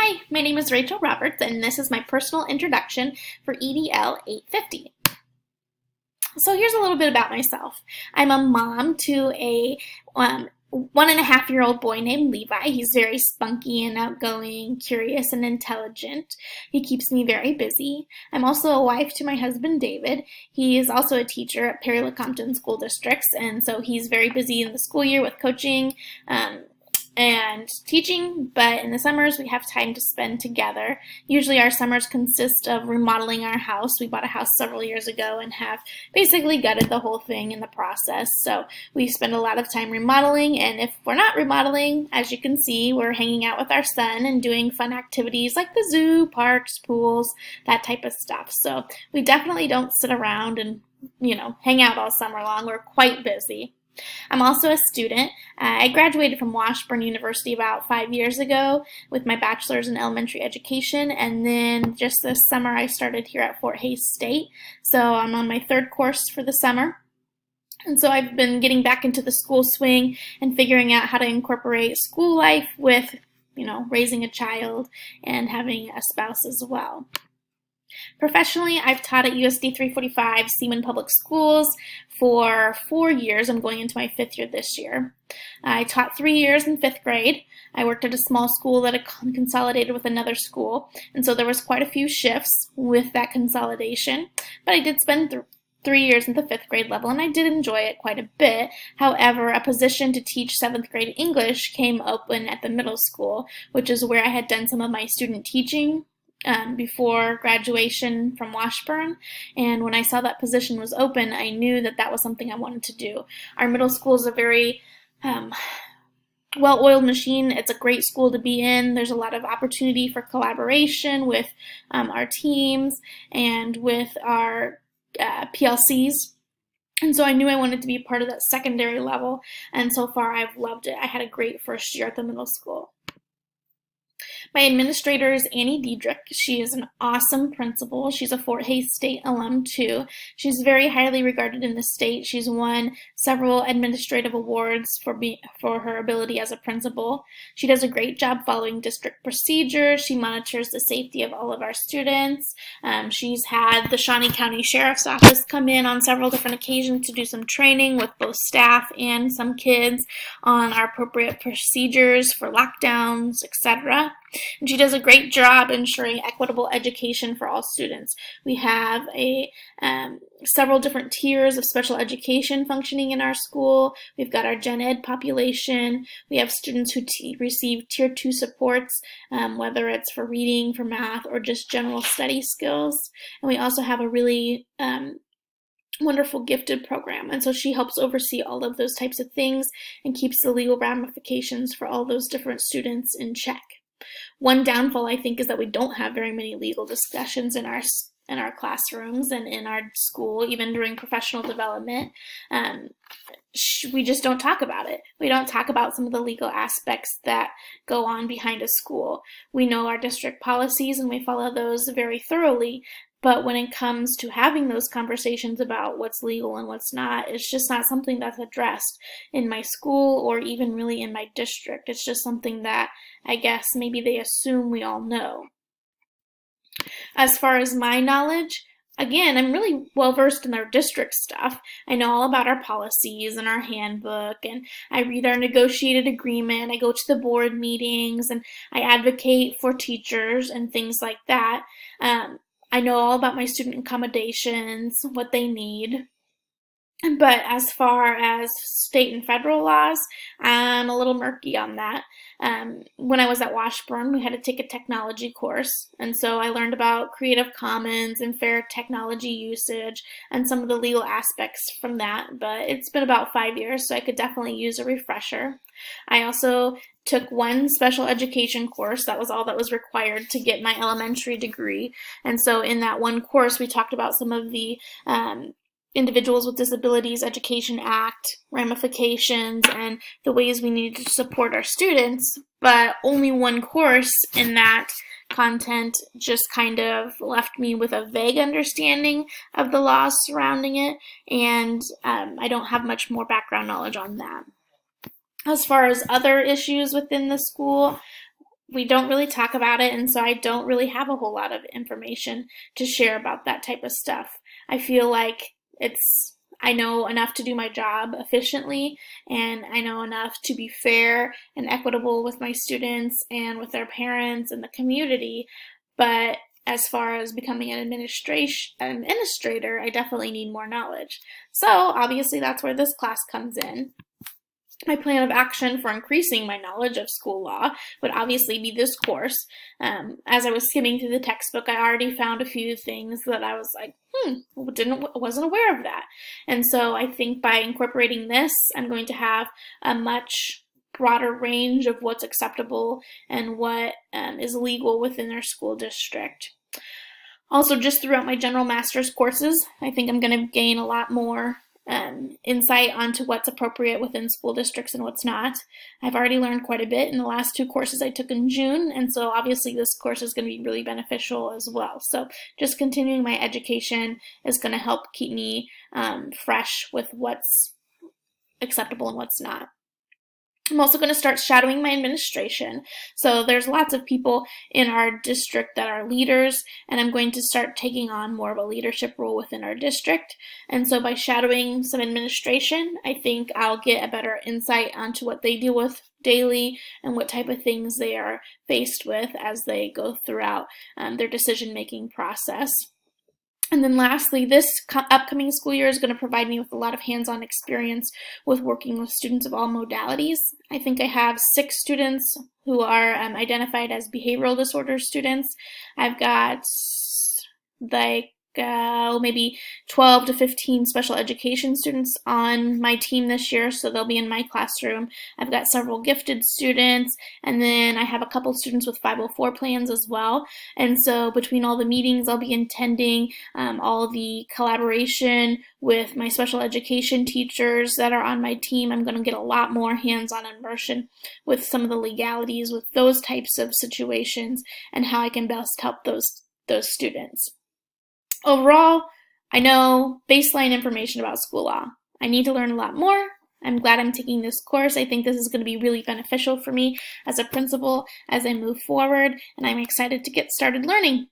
Hi, my name is Rachel Roberts, and this is my personal introduction for EDL 850. So here's a little bit about myself. I'm a mom to a 1.5-year-old boy named Levi. He's very spunky and outgoing, curious, and intelligent. He keeps me very busy. I'm also a wife to my husband, David. He is also a teacher at Perry-LeCompton School Districts, and so he's very busy in the school year with coaching and teaching, but in the summers we have time to spend together. Usually our summers consist of remodeling our house. We bought a house several years ago and have basically gutted the whole thing in the process. So we spend a lot of time remodeling, and if we're not remodeling, as you can see, we're hanging out with our son and doing fun activities like the zoo, parks, pools, that type of stuff. So we definitely don't sit around and hang out all summer long. We're quite busy. I'm also a student. I graduated from Washburn University about 5 years ago with my bachelor's in elementary education, and then just this summer I started here at Fort Hays State. So I'm on my third course for the summer. And so I've been getting back into the school swing and figuring out how to incorporate school life with, raising a child and having a spouse as well. Professionally, I've taught at USD 345 Seaman Public Schools for 4 years. I'm going into my 5th year this year. I taught 3 years in 5th grade. I worked at a small school that consolidated with another school, and so there was quite a few shifts with that consolidation. But I did spend 3 years at the 5th grade level, and I did enjoy it quite a bit. However, a position to teach 7th grade English came open at the middle school, which is where I had done some of my student teaching before graduation from Washburn, and when I saw that position was open, I knew that that was something I wanted to do. Our middle school is a very well-oiled machine. It's a great school to be in. There's a lot of opportunity for collaboration with our teams and with our PLCs. And so I knew I wanted to be part of that secondary level, and so far I've loved it. I had a great first year at the middle school. My administrator is Annie Diedrich. She is an awesome principal. She's a Fort Hays State alum too. She's very highly regarded in the state. She's won several administrative awards for her ability as a principal. She does a great job following district procedures. She monitors the safety of all of our students. She's had the Shawnee County Sheriff's Office come in on several different occasions to do some training with both staff and some kids on our appropriate procedures for lockdowns, etc. And she does a great job ensuring equitable education for all students. We have several different tiers of special education functioning in our school. We've got our gen ed population. We have students who receive tier 2 supports, whether it's for reading, for math, or just general study skills. And we also have a really wonderful gifted program, and so she helps oversee all of those types of things and keeps the legal ramifications for all those different students in check. One downfall, I think, is that we don't have very many legal discussions in our classrooms and in our school, even during professional development. We just don't talk about it. We don't talk about some of the legal aspects that go on behind a school. We know our district policies and we follow those very thoroughly, but when it comes to having those conversations about what's legal and what's not, it's just not something that's addressed in my school or even really in my district. It's just something that I guess maybe they assume we all know. As far as my knowledge, again, I'm really well versed in our district stuff. I know all about our policies and our handbook, and I read our negotiated agreement. I go to the board meetings, and I advocate for teachers and things like that. I know all about my student accommodations, what they need. But as far as state and federal laws, I'm a little murky on that. When I was at Washburn, we had to take a technology course, and so I learned about Creative Commons and fair technology usage and some of the legal aspects from that, but it's been about 5 years, so I could definitely use a refresher. I also took one special education course. That was all that was required to get my elementary degree, and so in that one course, we talked about some of the Individuals with Disabilities Education Act ramifications and the ways we need to support our students, but only one course in that content just kind of left me with a vague understanding of the laws surrounding it, and I don't have much more background knowledge on that. As far as other issues within the school, we don't really talk about it, and so I don't really have a whole lot of information to share about that type of stuff. I feel like I know enough to do my job efficiently, and I know enough to be fair and equitable with my students and with their parents and the community. But as far as becoming an administrator, I definitely need more knowledge. So obviously that's where this class comes in. My plan of action for increasing my knowledge of school law would obviously be this course. As I was skimming through the textbook, I already found a few things that I was like, wasn't aware of that. And so I think by incorporating this, I'm going to have a much broader range of what's acceptable and what is legal within their school district. Also, just throughout my general master's courses, I think I'm going to gain a lot more insight onto what's appropriate within school districts and what's not. I've already learned quite a bit in the last 2 courses I took in June, and so obviously this course is going to be really beneficial as well. So just continuing my education is going to help keep me fresh with what's acceptable and what's not. I'm also going to start shadowing my administration. So there's lots of people in our district that are leaders, and I'm going to start taking on more of a leadership role within our district. And so by shadowing some administration, I think I'll get a better insight onto what they deal with daily and what type of things they are faced with as they go throughout their decision-making process. And then lastly, this upcoming school year is going to provide me with a lot of hands-on experience with working with students of all modalities. I think I have 6 students who are identified as behavioral disorder students. I've got maybe 12 to 15 special education students on my team this year, so they'll be in my classroom. I've got several gifted students, and then I have a couple students with 504 plans as well. And so between all the meetings I'll be attending, all the collaboration with my special education teachers that are on my team, I'm going to get a lot more hands-on immersion with some of the legalities with those types of situations and how I can best help those students. Overall, I know baseline information about school law. I need to learn a lot more. I'm glad I'm taking this course. I think this is going to be really beneficial for me as a principal as I move forward, and I'm excited to get started learning.